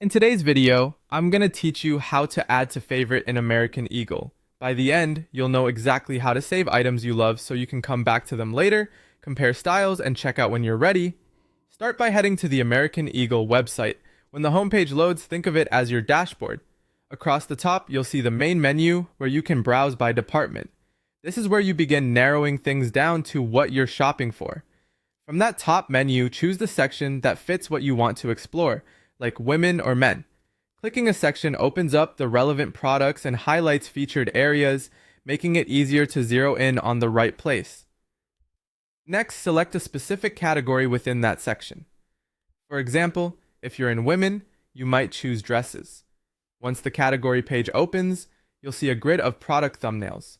In today's video, I'm going to teach you how to add to favorite in American Eagle. By the end, you'll know exactly how to save items you love so you can come back to them later, compare styles, and check out when you're ready. Start by heading to the American Eagle website. When the homepage loads, think of it as your dashboard. Across the top, you'll see the main menu where you can browse by department. This is where you begin narrowing things down to what you're shopping for. From that top menu, choose the section that fits what you want to explore, like women or men. Clicking a section opens up the relevant products and highlights featured areas, making it easier to zero in on the right place. Next, select a specific category within that section. For example, if you're in women, you might choose dresses. Once the category page opens, you'll see a grid of product thumbnails.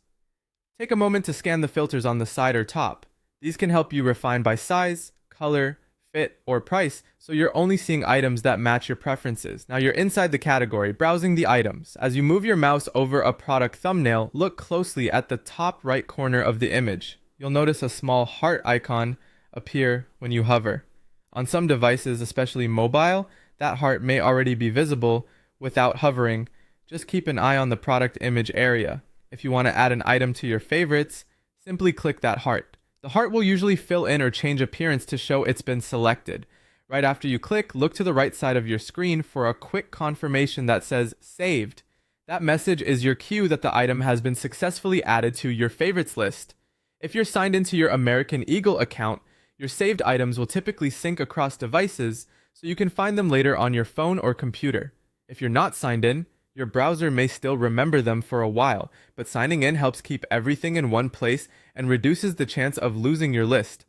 Take a moment to scan the filters on the side or top. These can help you refine by size, color, fit, or price, so you're only seeing items that match your preferences. Now you're inside the category, browsing the items. As you move your mouse over a product thumbnail, look closely at the top right corner of the image. You'll notice a small heart icon appear when you hover. On some devices, especially mobile, that heart may already be visible without hovering. Just keep an eye on the product image area. If you want to add an item to your favorites, simply click that heart. The heart will usually fill in or change appearance to show it's been selected. Right after you click, look to the right side of your screen for a quick confirmation that says saved. That message is your cue that the item has been successfully added to your favorites list. If you're signed into your American Eagle account, your saved items will typically sync across devices so you can find them later on your phone or computer. If you're not signed in, your browser may still remember them for a while, but signing in helps keep everything in one place and reduces the chance of losing your list.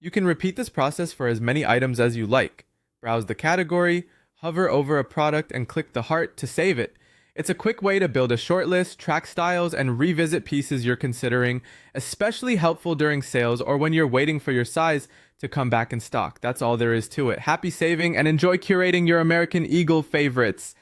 You can repeat this process for as many items as you like. Browse the category, hover over a product, and click the heart to save it. It's a quick way to build a short list, track styles, and revisit pieces you're considering, especially helpful during sales or when you're waiting for your size to come back in stock. That's all there is to it. Happy saving and enjoy curating your American Eagle favorites.